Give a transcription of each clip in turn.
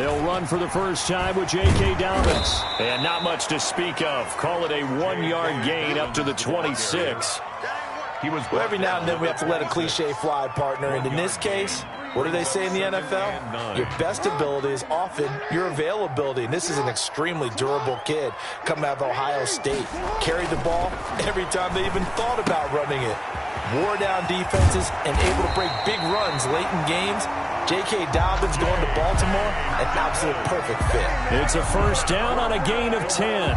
They'll run for the first time with J.K. Dobbins. And not much to speak of. Call it a 1-yard gain up to the 26. Well, every now and then we have to let a cliche fly, partner. And in this case, what do they say in the NFL? Your best ability is often your availability. And this is an extremely durable kid coming out of Ohio State. Carried the ball every time they even thought about running it. Wore down defenses and able to break big runs late in games. J.K. Dobbins going to Baltimore, an absolute perfect fit. It's a first down on a gain of 10.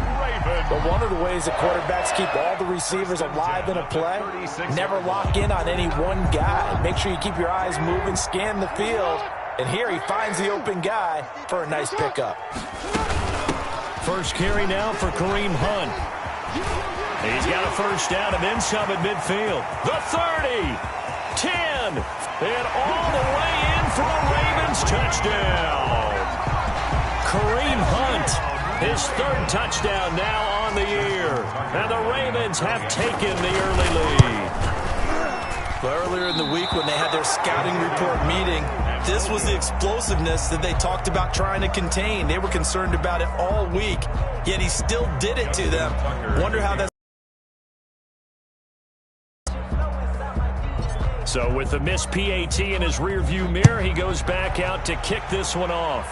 But one of the ways that quarterbacks keep all the receivers alive in a play, never lock in on any one guy. Make sure you keep your eyes moving, scan the field. And here he finds the open guy for a nice pickup. First carry now for Kareem Hunt. He's got a first down and then some at midfield. The 30, 10, and all the way in for a Ravens touchdown. Kareem Hunt, his third touchdown now on the year. And the Ravens have taken the early lead. Well, earlier in the week when they had their scouting report meeting, this was the explosiveness that they talked about trying to contain. They were concerned about it all week, yet he still did it to them. Wonder how that's... So with the missed PAT in his rearview mirror, he goes back out to kick this one off.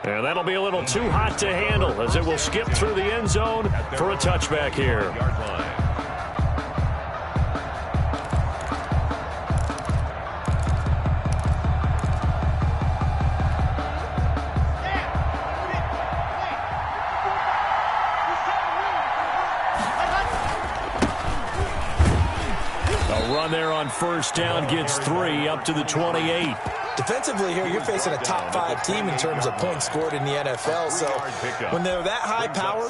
And that'll be a little too hot to handle as it will skip through the end zone for a touchback here. There on first down gets 3 up to the 28. Defensively here, you're facing a top-5 team in terms of points scored in the NFL. So when they're that high power,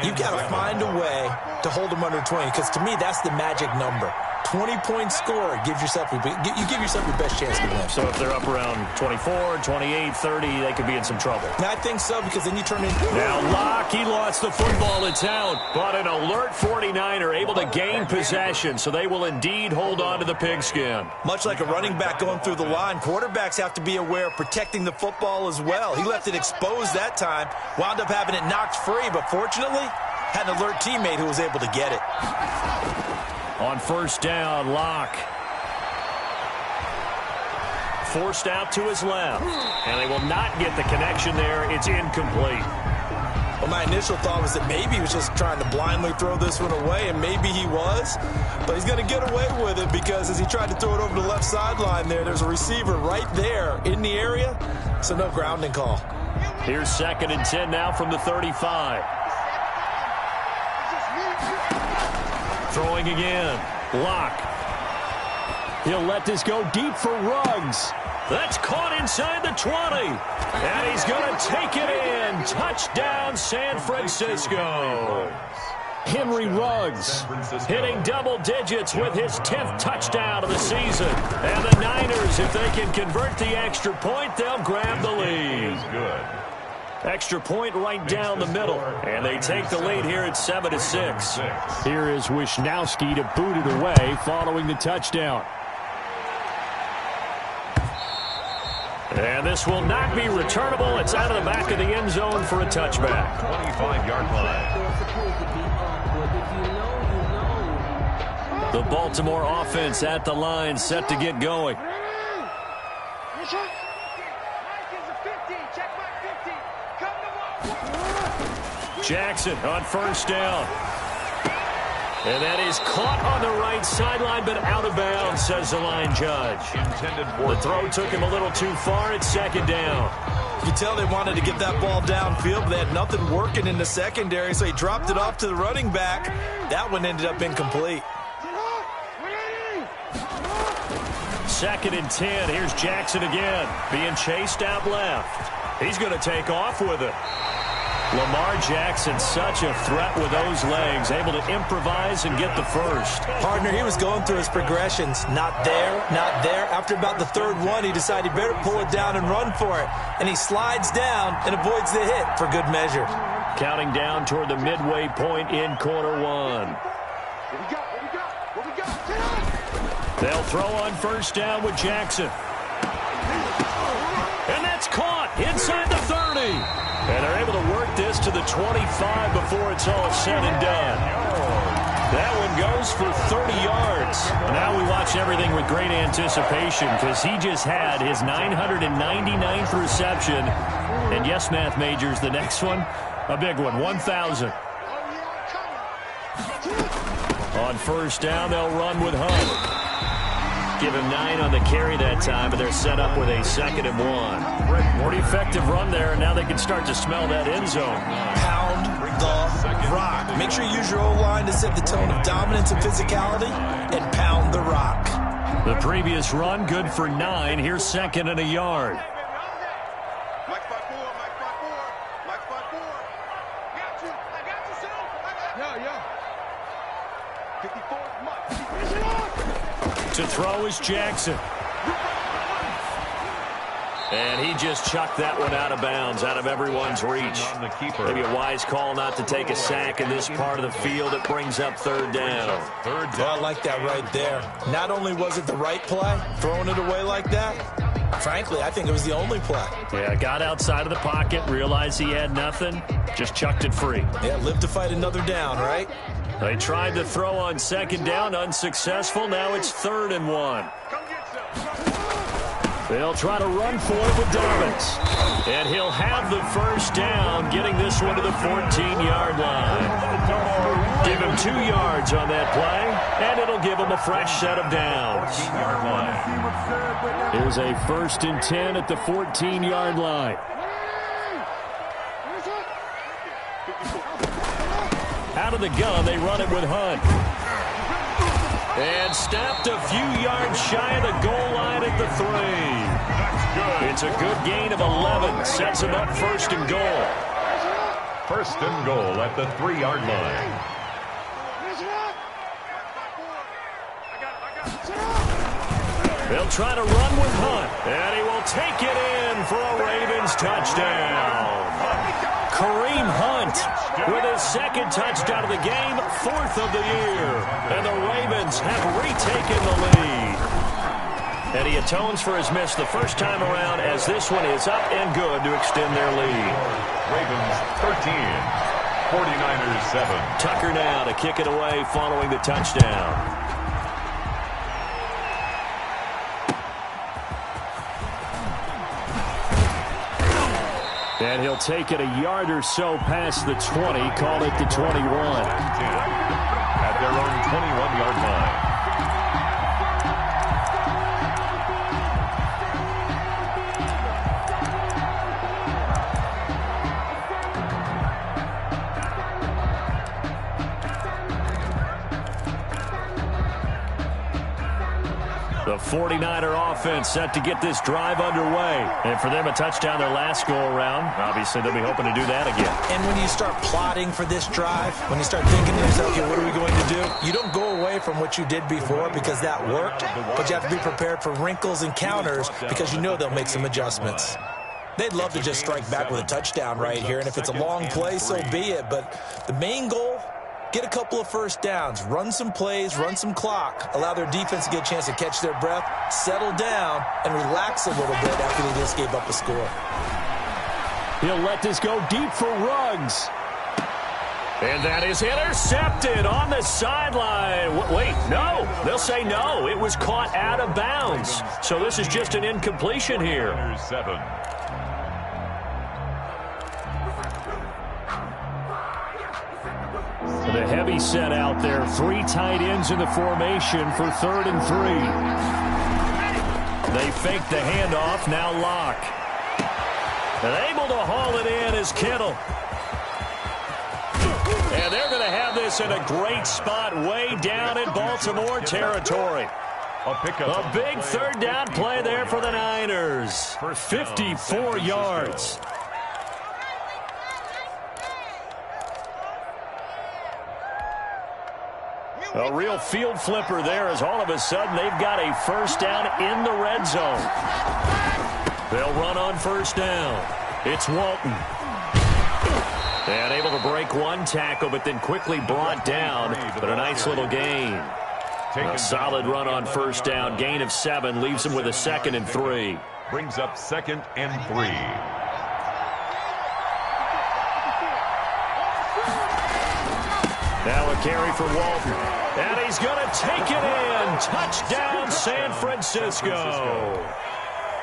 you've got to find a way to hold them under 20. Because to me, that's the magic number. 20-point score gives yourself you give yourself your best chance to win. So if they're up around 24, 28, 30, they could be in some trouble. I think so, because then you turn in. Now Locke, he lost the football. It's out. But an alert 49er able to gain possession, so they will indeed hold on to the pigskin. Much like a running back going through the line, quarterbacks have to be aware of protecting the football as well. He left it exposed that time, wound up having it knocked free, but fortunately, had an alert teammate who was able to get it. On first down, Locke. Forced out to his left. And they will not get the connection there. It's incomplete. Well, my initial thought was that maybe he was just trying to blindly throw this one away, and maybe he was. But he's going to get away with it because as he tried to throw it over the left sideline there's a receiver right there in the area, so no grounding call. Here's 2nd and 10 now from the 35. Throwing again. Locke. He'll let this go deep for Ruggs. That's caught inside the 20. And he's going to take it in. Touchdown, San Francisco. Henry Ruggs hitting double digits with his 10th touchdown of the season. And the Niners, if they can convert the extra point, they'll grab the lead. Extra point right down the middle. And they take the lead here at 7-6. Here is Wisnowski to boot it away following the touchdown. And this will not be returnable. It's out of the back of the end zone for a touchback. 25-yard line. The Baltimore offense at the line, set to get going. Jackson on first down. And that is caught on the right sideline, but out of bounds, says the line judge. The throw took him a little too far. It's 2nd down. You can tell they wanted to get that ball downfield, but they had nothing working in the secondary, so he dropped it off to the running back. That one ended up incomplete. 2nd and 10. Here's Jackson again, being chased out left. He's going to take off with it. Lamar Jackson, such a threat with those legs, able to improvise and get the first. Partner, he was going through his progressions. Not there, not there. After about the 3rd one, he decided he better pull it down and run for it. And he slides down and avoids the hit for good measure. Counting down toward the midway point in quarter one. They'll throw on first down with Jackson. And that's caught inside the 30. And they're able to work this to the 25 before it's all said and done. That one goes for 30 yards. Now we watch everything with great anticipation because he just had his 999th reception. And yes, math majors, the next one, a big one, 1,000. On first down, they'll run with Hunt. Give him 9 on the carry that time, and they're set up with a 2nd and 1. Pretty effective run there, and now they can start to smell that end zone. Pound the rock. Make sure you use your O-line to set the tone of dominance and physicality, and pound the rock. The previous run, good for 9. Here's 2nd and a yard. To throw is Jackson. And he just chucked that one out of bounds, out of everyone's reach. Maybe a wise call not to take a sack in this part of the field. It brings up 3rd down. I like that right there. Not only was it the right play, throwing it away like that, frankly, I think it was the only play. Yeah, got outside of the pocket, realized he had nothing, just chucked it free. Yeah, live to fight another down, right? They tried to throw on 2nd down, unsuccessful. Now it's 3rd and 1. They'll try to run for it with Dobbins. And he'll have the first down, getting this one to the 14-yard line. Give him 2 yards on that play, and it'll give him a fresh set of downs. Here's a 1st and 10 at the 14-yard line. Out of the gun, they run it with Hunt. And stopped a few yards shy of the goal line at the 3. It's a good gain of 11. Sets him up 1st and goal. 1st and goal at the 3-yard line. They'll try to run with Hunt. And he will take it in for a Ravens touchdown. Kareem Hunt with his 2nd touchdown of the game, 4th of the year. And the Ravens have retaken the lead. And he atones for his miss the first time around as this one is up and good to extend their lead. Ravens 13, 49ers 7. Tucker now to kick it away following the touchdown. And he'll take it a yard or so past the 20, call it the 21. At their own 21-yard line. The 49er offense set to get this drive underway. And for them, a touchdown their last go-around. Obviously, they'll be hoping to do that again. And when you start plotting for this drive, when you start thinking to yourself, okay, what are we going to do? You don't go away from what you did before because that worked, but you have to be prepared for wrinkles and counters because you know they'll make some adjustments. They'd love to just strike back with a touchdown right here, and if it's a long play, so be it. But the main goal, get a couple of first downs, run some plays, run some clock, allow their defense to get a chance to catch their breath, settle down, and relax a little bit after they just gave up a score. He'll let this go deep for Ruggs. And that is intercepted on the sideline. Wait, no. They'll say no. It was caught out of bounds. So this is just an incompletion here. 7. The heavy set out there. 3 tight ends in the formation for 3rd and 3. They fake the handoff. Now Locke. And able to haul it in is Kittle. And they're going to have this in a great spot way down in Baltimore territory. A big 3rd down play there for the Niners for 54 yards. A real field flipper there as all of a sudden they've got a first down in the red zone. They'll run on first down. It's Walton. And able to break one tackle, but then quickly brought down. But a nice little gain. A solid run on first down. Gain of 7 leaves him with a 2nd and 3. Brings up 2nd and 3. Now a carry for Walton. And he's going to take it in. Touchdown, San Francisco.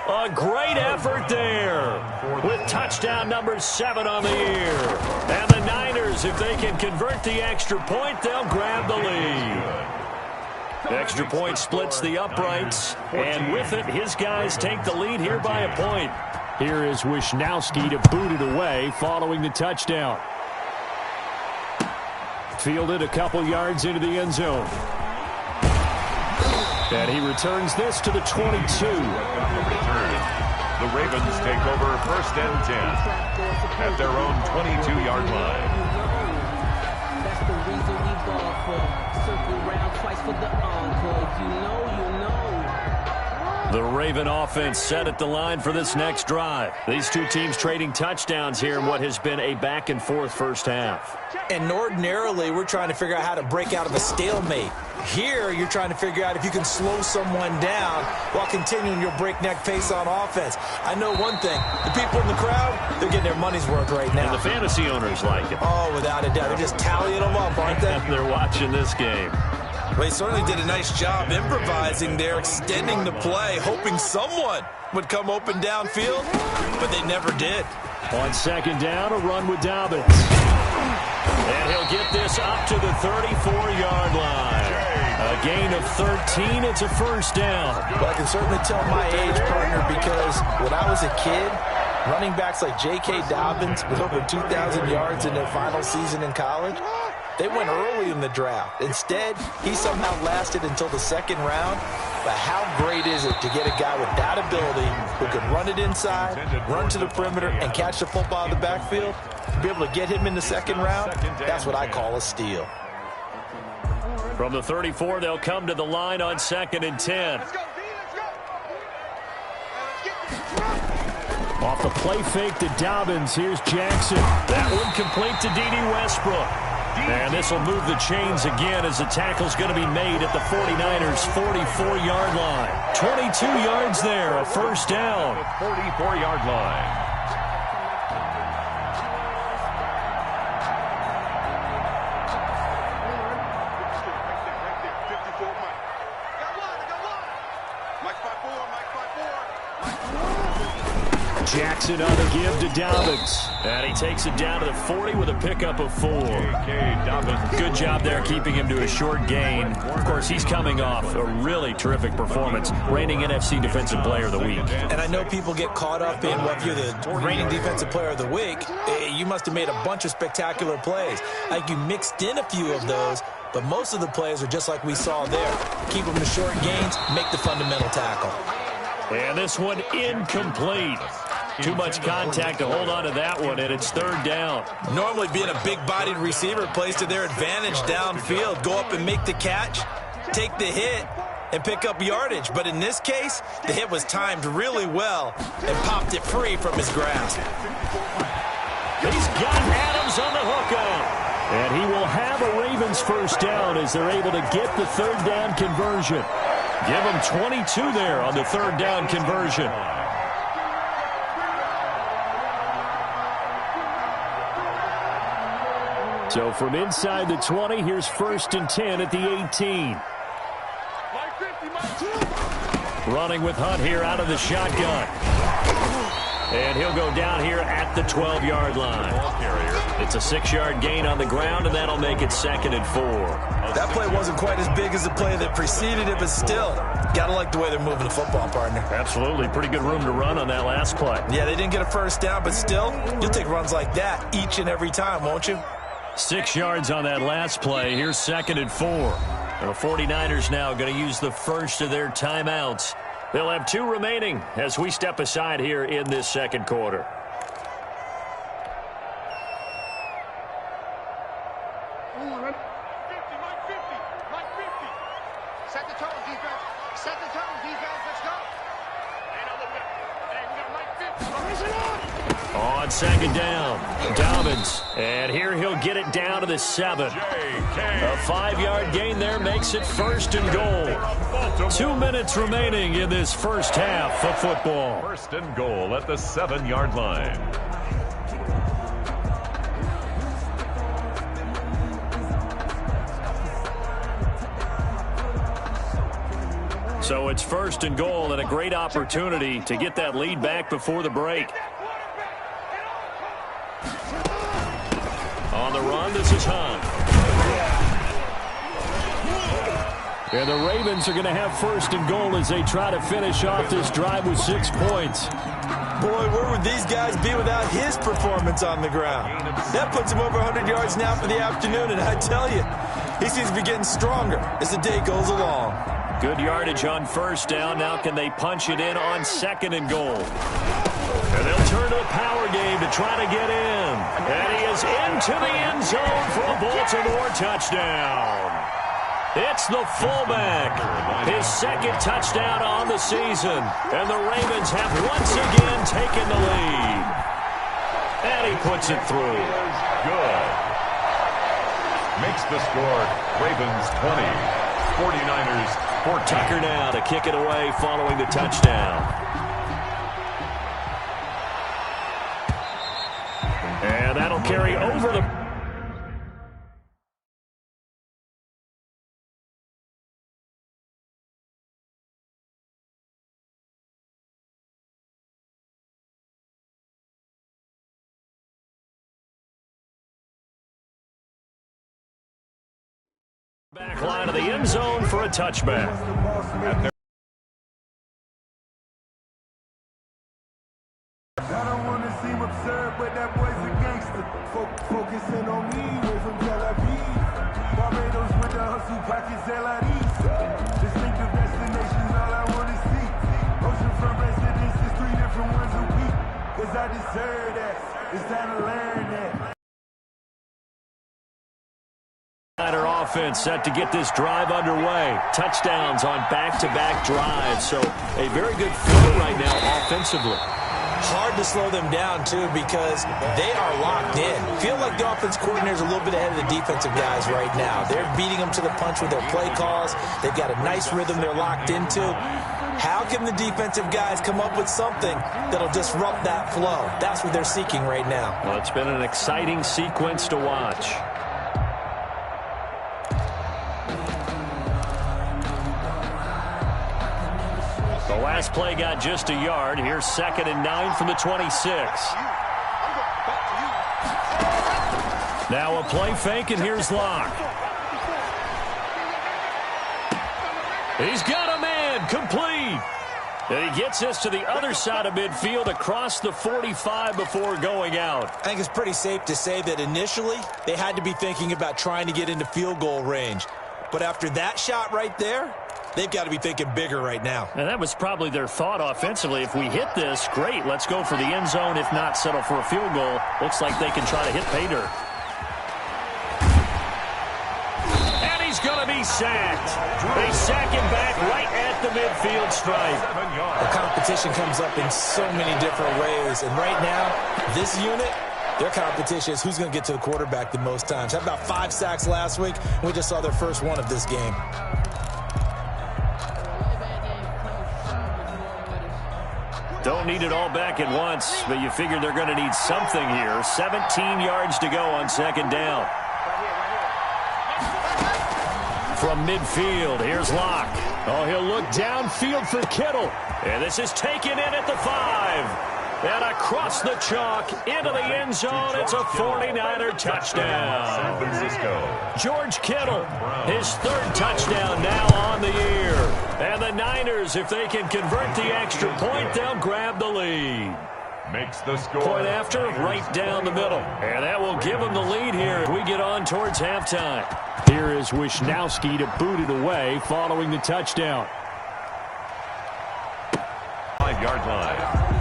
A great effort there with touchdown number 7 on the year. And the Niners, if they can convert the extra point, they'll grab the lead. Extra point splits the uprights, and with it, his guys take the lead here by a point. Here is Wisnowski to boot it away following the touchdown. Fielded a couple yards into the end zone. And he returns this to the 22. The Ravens take over 1st and 10 at their own 22-yard line. That's the reason we ball for. Circle round twice for the encore. If you know, you know. The Raven offense set at the line for this next drive. These two teams trading touchdowns here in what has been a back-and-forth first half. And ordinarily, we're trying to figure out how to break out of a stalemate. Here, you're trying to figure out if you can slow someone down while continuing your breakneck pace on offense. I know one thing. The people in the crowd, they're getting their money's worth right now. And the fantasy owners like it. Oh, without a doubt. They're just tallying them up, aren't they? They're watching this game. Well, they certainly did a nice job improvising there, extending the play, hoping someone would come open downfield, but they never did. On 2nd down, a run with Dobbins. And he'll get this up to the 34-yard line. A gain of 13. It's a first down. Well, I can certainly tell my age, partner, because when I was a kid, running backs like J.K. Dobbins with over 2,000 yards in their final season in college, they went early in the draft. Instead, he somehow lasted until the 2nd round. But how great is it to get a guy with that ability who can run it inside, run to the perimeter, and catch the football in the backfield? To be able to get him in the 2nd round, that's what I call a steal. From the 34, they'll come to the line on 2nd and 10. Off the play fake to Dobbins. Here's Jackson. That one complete to D.D. Westbrook. And this will move the chains again as the tackle's going to be made at the 49ers' 44-yard line. 22 yards there, a first down. 44-yard line. Jackson on the give to Dobbins. And he takes it down to the 40 with a pickup of 4. Good job there keeping him to a short gain. Of course, he's coming off a really terrific performance, reigning NFC Defensive Player of the Week. And I know people get caught up in, well, if you're the reigning Defensive Player of the Week, you must have made a bunch of spectacular plays. Like you mixed in a few of those, but most of the plays are just like we saw there. Keep them to short gains, make the fundamental tackle. And this one incomplete. Too much contact to hold on to that one, and it's 3rd down. Normally being a big-bodied receiver plays to their advantage downfield. Go up and make the catch, take the hit, and pick up yardage. But in this case, the hit was timed really well and popped it free from his grasp. He's got Adams on the hook up. And he will have a Ravens first down as they're able to get the 3rd down conversion. Give him 22 there on the 3rd down conversion. So from inside the 20, here's 1st and 10 at the 18. Running with Hunt here out of the shotgun. And he'll go down here at the 12-yard line. It's a 6-yard gain on the ground, and that'll make it 2nd and 4. That play wasn't quite as big as the play that preceded it, but still, got to like the way they're moving the football, partner. Absolutely. Pretty good room to run on that last play. Yeah, they didn't get a first down, but still, you'll take runs like that each and every time, won't you? 6 yards on that last play. Here's 2nd and 4. And the 49ers now going to use the first of their timeouts. They'll have 2 remaining as we step aside here in this 2nd quarter. Set the tone, defense. Set the tone, defense. Let's go. Hey, now look at it. Hey, we got Mike 50. Raise it up. On second down, Dobbins. And here he'll get it down to the 7. A 5-yard gain there makes it 1st and goal. 2 minutes remaining in this first half of football. 1st and goal at the 7-yard line. So it's 1st and goal and a great opportunity to get that lead back before the break. On the run, this is Hunt. And the Ravens are going to have 1st and goal as they try to finish off this drive with 6 points. Boy, where would these guys be without his performance on the ground? That puts him over 100 yards now for the afternoon, and I tell you, he seems to be getting stronger as the day goes along. Good yardage on 1st down. Now can they punch it in on 2nd and goal? And they'll turn to the power game to try to get in. And he is into the end zone for a Baltimore touchdown. It's the fullback. His 2nd touchdown on the season. And the Ravens have once again taken the lead. And he puts it through. Good. Makes the score Ravens 20. 49ers 14. Tucker now to kick it away following the touchdown. And that'll carry over the... Back line of the end zone for a touchback. I don't want to seem absurd, but that boy's a gangster. Focusing on me, way from Tel Aviv. Barbados with the hustle, pockets LIDs. Distinctive destinations, all I want to see. Oceanfront residences, 3 different ones a week. Cause I deserve that. It's time to learn that. Offense set to get this drive underway. Touchdowns on back-to-back drives. So a very good flow right now offensively. Hard to slow them down, too, because they are locked in. Feel like the offense coordinator's a little bit ahead of the defensive guys right now. They're beating them to the punch with their play calls. They've got a nice rhythm they're locked into. How can the defensive guys come up with something that'll disrupt that flow? That's what they're seeking right now. Well, it's been an exciting sequence to watch. The last play got just a yard. Here's 2nd and 9 from the 26. Now a play fake, and here's Locke. He's got a man, complete. And he gets us to the other side of midfield across the 45 before going out. I think it's pretty safe to say that initially they had to be thinking about trying to get into field goal range. But after that shot right there, they've got to be thinking bigger right now. And that was probably their thought offensively. If we hit this, great. Let's go for the end zone. If not, settle for a field goal. Looks like they can try to hit pay dirt. And he's going to be sacked. They sack him back right at the midfield stripe. The competition comes up in so many different ways. And right now, this unit, their competition is who's going to get to the quarterback the most times. Had about 5 sacks last week. We just saw their first one of this game. Don't need it all back at once, but you figure they're going to need something here. 17 yards to go on 2nd down. From midfield, here's Locke. Oh, he'll look downfield for Kittle. And this is taken in at the 5. And across the chalk, into the end zone, it's a 49er touchdown. San Francisco. George Kittle, his 3rd touchdown now on the year. And the Niners, if they can convert the extra point, they'll grab the lead. Makes the score. Point after, right down the middle. And that will give them the lead here as we get on towards halftime. Here is Wisnowski to boot it away following the touchdown. 5-yard line.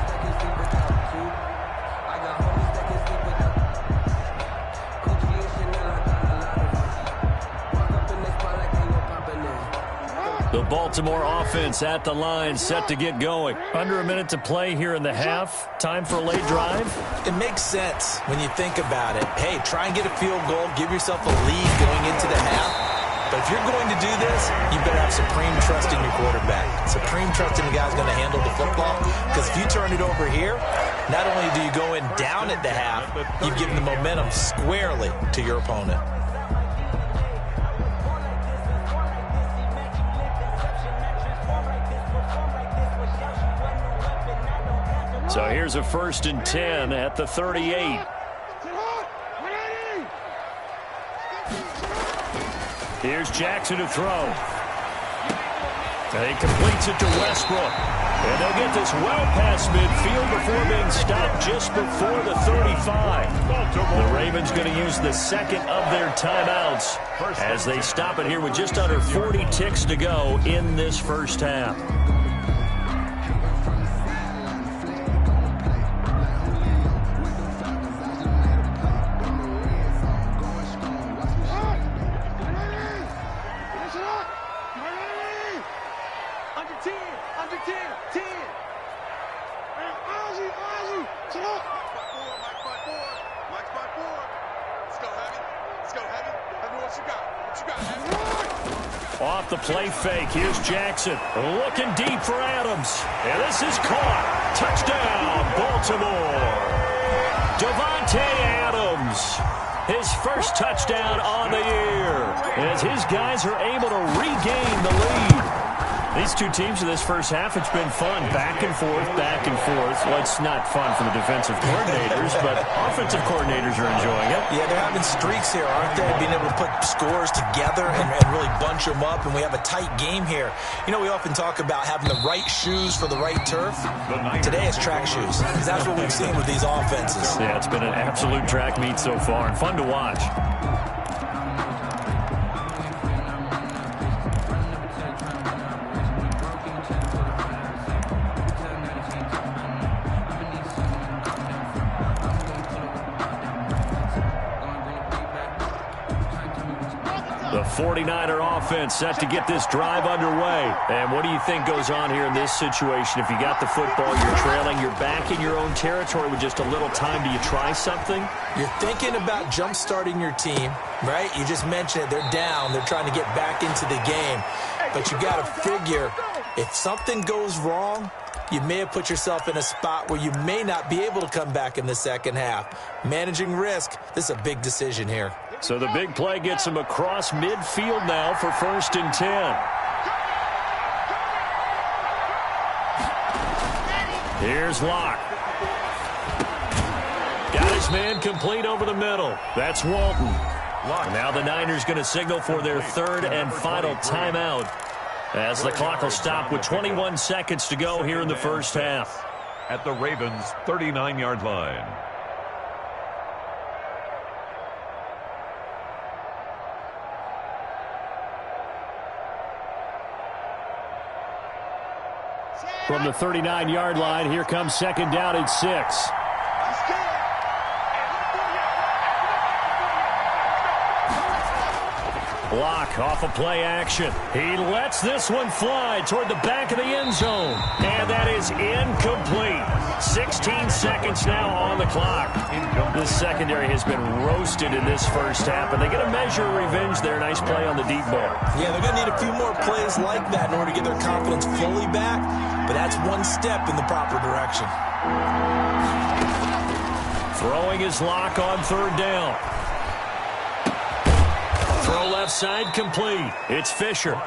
The Baltimore offense at the line, set to get going. Under a minute to play here in the half. Time for a late drive. It makes sense when you think about it. Hey, try and get a field goal. Give yourself a lead going into the half. But if you're going to do this, you better have supreme trust in your quarterback. Supreme trust in the guy's going to handle the football. Because if you turn it over here, not only do you go in down at the half, you've given the momentum squarely to your opponent. So here's a 1st and 10 at the 38. Here's Jackson to throw. And he completes it to Westbrook. And they'll get this well past midfield before being stopped just before the 35. The Ravens going to use the second of their timeouts as they stop it here with just under 40 ticks to go in this first half. Off the play fake, here's Jackson. Looking deep for Adams. And this is caught. Touchdown, Baltimore. Davante Adams. His first touchdown on the year. As his guys are able to regain the lead. These two teams in this first half, it's been fun. Back and forth, back and forth. Well, it's not fun for the defensive coordinators, but offensive coordinators are enjoying it. Yeah, they're having streaks here, aren't they? Being able to put scores together and really bunch them up, and we have a tight game here. You know, we often talk about having the right shoes for the right turf. Today it's track shoes, because that's what we've seen with these offenses. Yeah, it's been an absolute track meet so far, and fun to watch. The 49er offense set to get this drive underway. And what do you think goes on here in this situation? If you got the football, you're trailing, you're back in your own territory with just a little time. Do you try something? You're thinking about jump-starting your team, right? You just mentioned it. They're down. They're trying to get back into the game. But you got to figure, if something goes wrong, you may have put yourself in a spot where you may not be able to come back in the second half. Managing risk, this is a big decision here. So the big play gets him across midfield now for 1st and 10. Here's Locke. Got his man complete over the middle. That's Walton. Now the Niners going to signal for their 3rd and final timeout as the clock will stop with 21 seconds to go here in the first half. At the Ravens' 39-yard line. From the 39-yard line, here comes 2nd down and 6. Block off a play action. He lets this one fly toward the back of the end zone. And that is incomplete. 16 seconds now on the clock. This secondary has been roasted in this first half, and they get a measure of revenge there. Nice play on the deep ball. Yeah, they're going to need a few more plays like that in order to get their confidence fully back, but that's one step in the proper direction. Throwing his Lock on 3rd down. Throw left side complete. It's Fisher.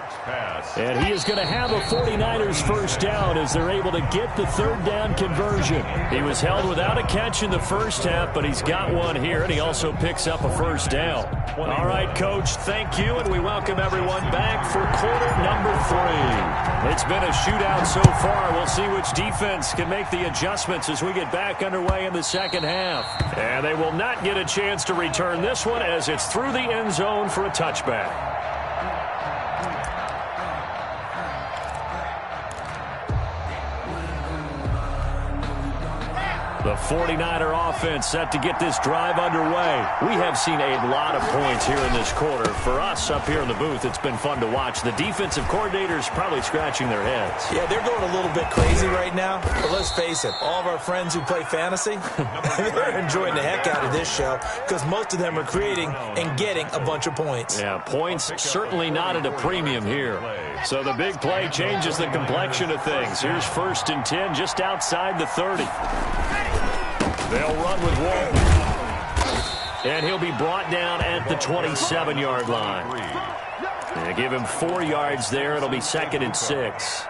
And he is going to have a 49ers first down as they're able to get the 3rd down conversion. He was held without a catch in the first half, but he's got one here, and he also picks up a first down. All right, Coach, thank you, and we welcome everyone back for quarter number 3. It's been a shootout so far. We'll see which defense can make the adjustments as we get back underway in the second half. And they will not get a chance to return this one as it's through the end zone for a touchback. The 49er offense set to get this drive underway. We have seen a lot of points here in this quarter. For us up here in the booth, it's been fun to watch. The defensive coordinators probably scratching their heads. Yeah, they're going a little bit crazy right now. But let's face it, all of our friends who play fantasy, they're enjoying the heck out of this show because most of them are creating and getting a bunch of points. Yeah, points certainly not at a premium here. So the big play changes the complexion of things. Here's 1st and 10 just outside the 30. They'll run with Walton. And he'll be brought down at the 27-yard line. They give him 4 yards there. It'll be 2nd and 6.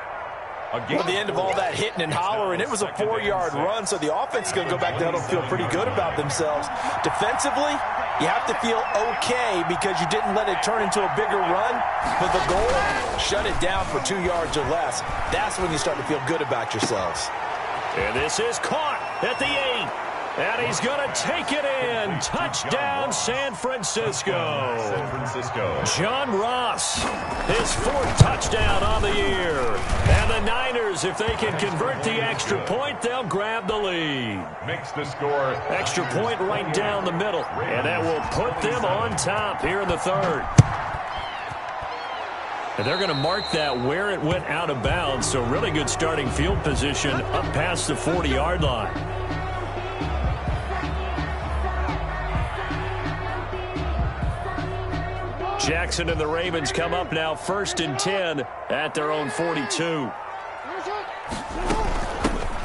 At the end of all that hitting and hollering, it was a 4-yard run, so the offense is going to go back there and feel pretty good about themselves. Defensively, you have to feel okay because you didn't let it turn into a bigger run. But the goal, shut it down for 2 yards or less. That's when you start to feel good about yourselves. And this is caught at the 8. And he's going to take it in. Touchdown, San Francisco. John Ross, his 4th touchdown on the year. And the Niners, if they can convert the extra point, they'll grab the lead. Makes the score. Extra point right down the middle. And that will put them on top here in the 3rd. And they're going to mark that where it went out of bounds. So really good starting field position up past the 40-yard line. Jackson and the Ravens come up now 1st and 10 at their own 42.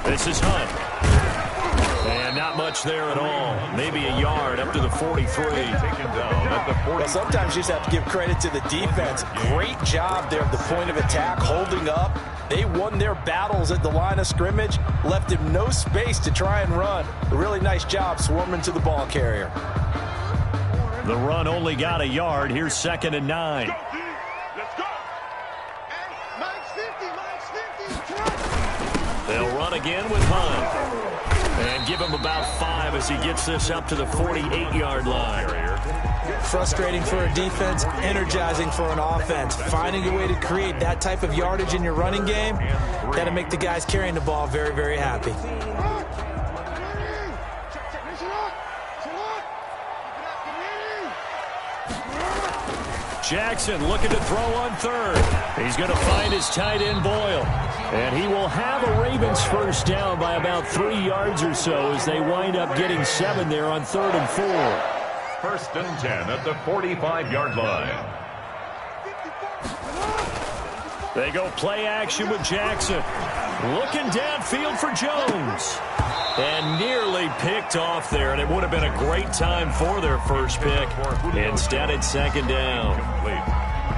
This is Hunt. And not much there at all. Maybe a yard up to the 43. Well, sometimes you just have to give credit to the defense. Great job there at the point of attack, holding up. They won their battles at the line of scrimmage, left him no space to try and run. A really nice job swarming to the ball carrier. The run only got a yard. Here's 2nd and 9. Let's go. Mike's 50. They'll run again with Hunt. And give him about 5 as he gets this up to the 48-yard line. Frustrating for a defense, energizing for an offense. Finding a way to create that type of yardage in your running game, that'll make the guys carrying the ball very, very happy. Jackson looking to throw on 3rd. He's going to find his tight end Boyle. And he will have a Ravens first down by about 3 yards or so as they wind up getting 7 there on 3rd and 4. 1st and 10 at the 45-yard line. They go play action with Jackson. Looking downfield for Jones. And nearly picked off there, and it would have been a great time for their first pick. Instead, it's 2nd down.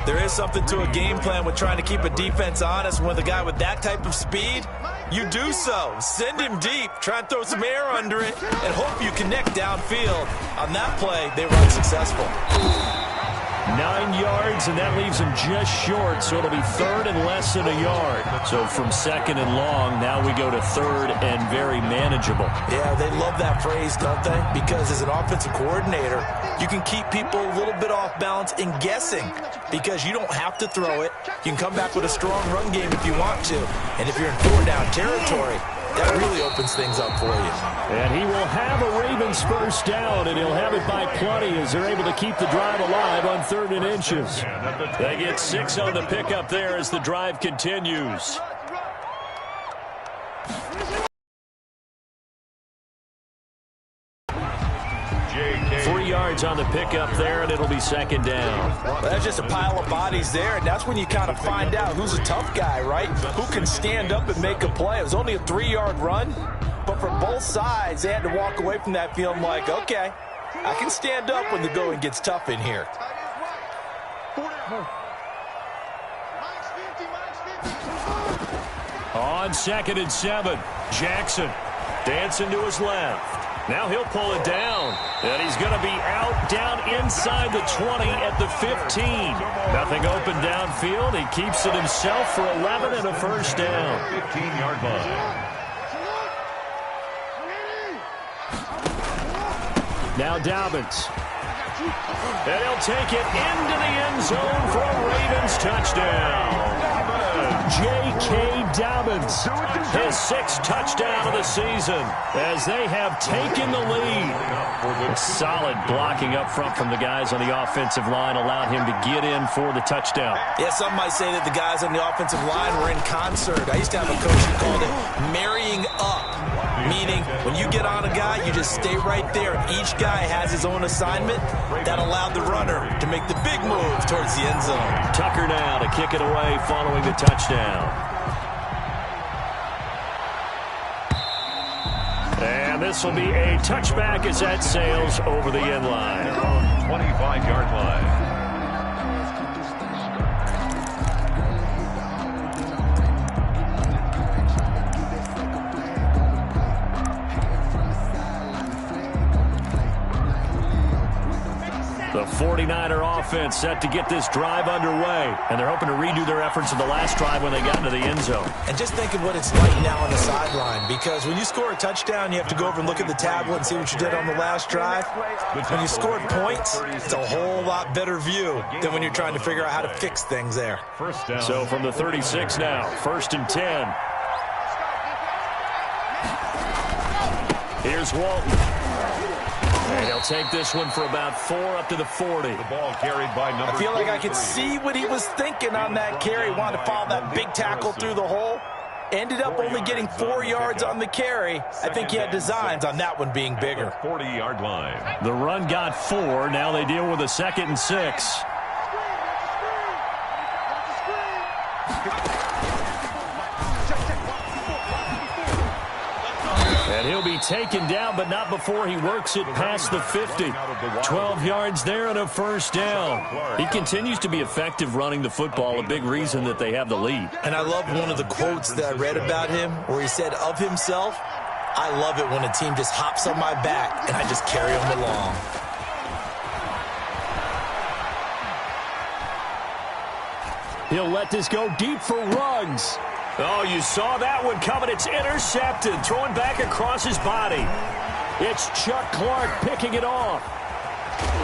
There is something to a game plan with trying to keep a defense honest. With a guy with that type of speed, you do so. Send him deep, try and throw some air under it, and hope you connect downfield. On that play, they were unsuccessful. 9 yards, and that leaves him just short, so it'll be 3rd and less than a yard. So from 2nd and long, now we go to 3rd and very manageable. Yeah, they love that phrase, don't they? Because as an offensive coordinator, you can keep people a little bit off balance and guessing because you don't have to throw it. You can come back with a strong run game if you want to. And if you're in 4-down territory, that really opens things up for you. And he will have a Ravens first down, and he'll have it by plenty as they're able to keep the drive alive on 3rd and inches. They get 6 on the pickup there as the drive continues. On the pickup there, and it'll be 2nd down. Well, that's just a pile of bodies there, and that's when you kind of find out who's a tough guy, right? Who can stand up and make a play. It was only a 3-yard run, but for both sides, they had to walk away from that feeling like, okay, I can stand up when the going gets tough in here. On 2nd and 7, Jackson dancing to his left. Now he'll pull it down, and he's going to be out down inside the 20 at the 15. Nothing open downfield. He keeps it himself for 11 and a first down. 15-yard line. Now Dobbins. And he'll take it into the end zone for a Ravens touchdown. J.K. Dobbins, his 6th touchdown of the season, as they have taken the lead. Solid blocking up front from the guys on the offensive line allowed him to get in for the touchdown. Yeah, some might say that the guys on the offensive line were in concert. I used to have a coach who called it marrying up, meaning when you get on a guy, you just stay right there. Each guy has his own assignment. That allowed the runner to make the big move towards the end zone. Tucker now to kick it away following the touchdown. And this will be a touchback as that sails over the end line. 25-yard line. The 49er offense set to get this drive underway, and they're hoping to redo their efforts in the last drive when they got into the end zone. And just think of what it's like now on the sideline, because when you score a touchdown, you have to go over and look at the tablet and see what you did on the last drive. When you scored points, it's a whole lot better view than when you're trying to figure out how to fix things there. First down. So from the 36 now, 1st and 10. Here's Walton. And he'll take this one for about 4 up to the 40. The ball carried by number I feel like I could 23. see what he was thinking on that carry. Wanted to follow that big tackle through the hole. Ended up only getting 4 yards on the carry. I think he had designs on that one being bigger. 40-yard line. The run got 4. Now they deal with a 2nd and 6. And he'll be taken down, but not before he works it past the 50. 12 yards there and a 1st down. He continues to be effective running the football, a big reason that they have the lead. And I love one of the quotes that I read about him where he said of himself, "I love it when a team just hops on my back and I just carry them along." He'll let this go deep for Ruggs. Oh, you saw that one coming. It's intercepted. Throwing back across his body. It's Chuck Clark picking it off.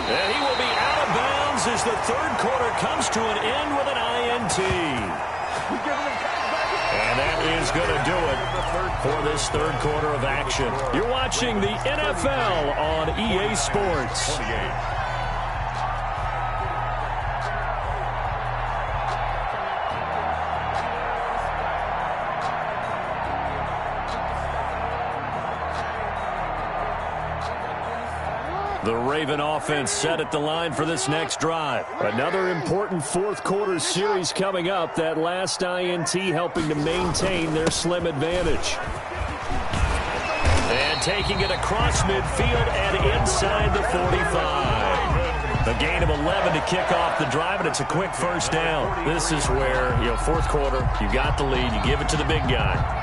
And he will be out of bounds as the 3rd quarter comes to an end with an INT. And that is going to do it for this 3rd quarter of action. You're watching the NFL on EA Sports. 28. The Raven offense set at the line for this next drive. Another important 4th quarter series coming up. That last INT helping to maintain their slim advantage. And taking it across midfield and inside the 45. A gain of 11 to kick off the drive, and it's a quick 1st down. This is where, 4th quarter, you got the lead, you give it to the big guy.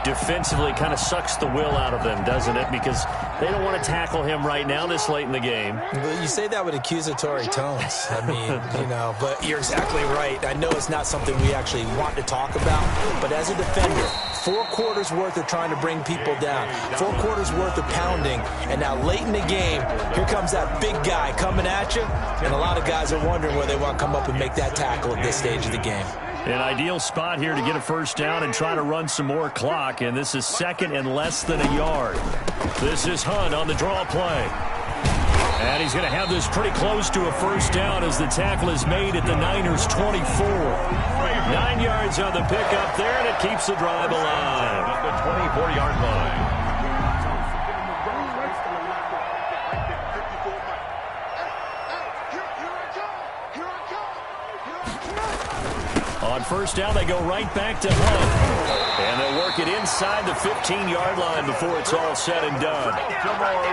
Defensively kind of sucks the will out of them, doesn't it? Because they don't want to tackle him right now this late in the game. Well, you say that with accusatory tones. I mean, but you're exactly right. I know it's not something we actually want to talk about, but as a defender, 4 quarters worth of trying to bring people down, 4 quarters worth of pounding, and now late in the game, here comes that big guy coming at you, and a lot of guys are wondering where they want to come up and make that tackle at this stage of the game. An ideal spot here to get a 1st down and try to run some more clock, and this is 2nd and less than a yard. This is Hunt on the draw play. And he's going to have this pretty close to a 1st down as the tackle is made at the Niners' 24. 9 yards on the pickup there, and it keeps the drive alive. At the 24-yard line. On 1st down, they go right back to Hunt. And they'll work it inside the 15-yard line before it's all said and done.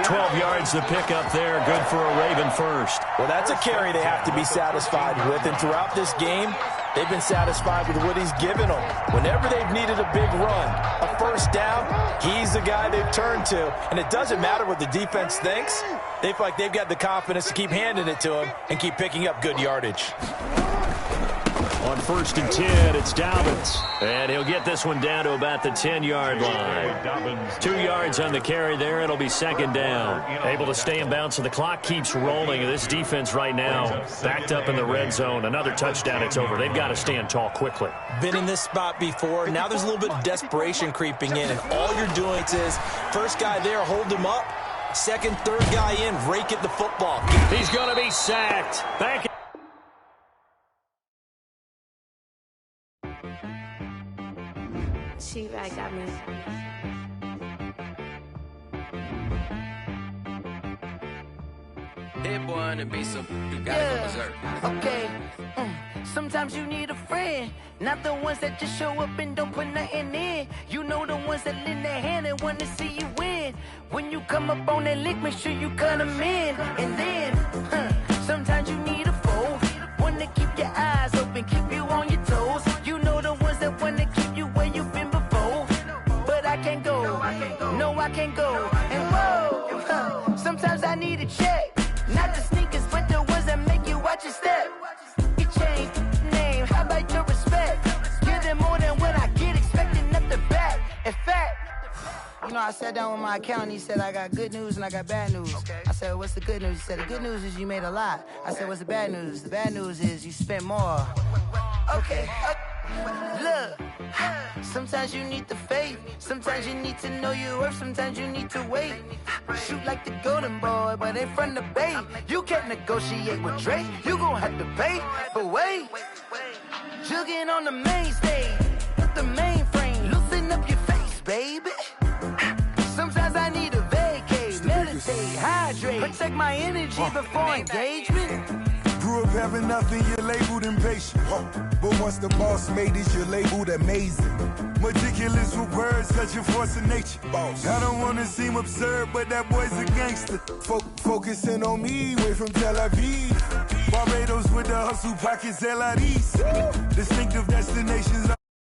12 yards to pick up there. Good for a Raven 1st. Well, that's a carry they have to be satisfied with. And throughout this game, they've been satisfied with what he's given them. Whenever they've needed a big run, a 1st down, he's the guy they've turned to. And it doesn't matter what the defense thinks. They feel like they've got the confidence to keep handing it to him and keep picking up good yardage. On 1st and 10, it's Dobbins. And he'll get this one down to about the 10-yard line. 2 yards on the carry there. It'll be 2nd down. Able to stay in bounds, so the clock keeps rolling. This defense right now backed up in the red zone. Another touchdown, it's over. They've got to stand tall quickly. Been in this spot before. Now there's a little bit of desperation creeping in, and all you're doing is first guy there, hold him up. Second, third guy in, rake at the football. He's going to be sacked. Back. T-Rag got me. Hit one and be some. You gotta go berserk. Okay. Sometimes you need a friend, not the ones that just show up and don't put nothing in. You know the ones that lend their hand and want to see you win. When you come up on that lick, make sure you cut them in. And then, sometimes you need a foe, one to keep your eyes open, keep you on your toes. You know the ones that want to keep you where you've been before. But I can't go, no I can't go. And whoa, sometimes I need a check. Not the sneakers, but the ones that make you watch your step. You change name, how about your respect? Give them more than what I get, expecting nothing back. In fact, you know, I sat down with my accountant. He said, I got good news and I got bad news. Okay. I said, what's the good news? He said, the good news is you made a lot. I said, what's the bad news? The bad news is you spent more. Okay. Look, sometimes you need the faith. Sometimes you need to know your worth. Sometimes you need to wait. Shoot like the golden boy, but in front of the bay. You can't negotiate with Drake. You gon' have to pay. But wait, jugging on the main stage, the mainframe. Loosen up your face, baby. Sometimes I need a vacate, meditate, hydrate, protect my energy before engagement. Grew up having nothing, you're labeled impatient. But once the boss made it, you're labeled amazing. Meticulous with words, such a force of nature. I don't want to seem absurd, but that boy's a gangster. Focusing on me, way from Tel Aviv. Barbados with the hustle pockets, LRDs. This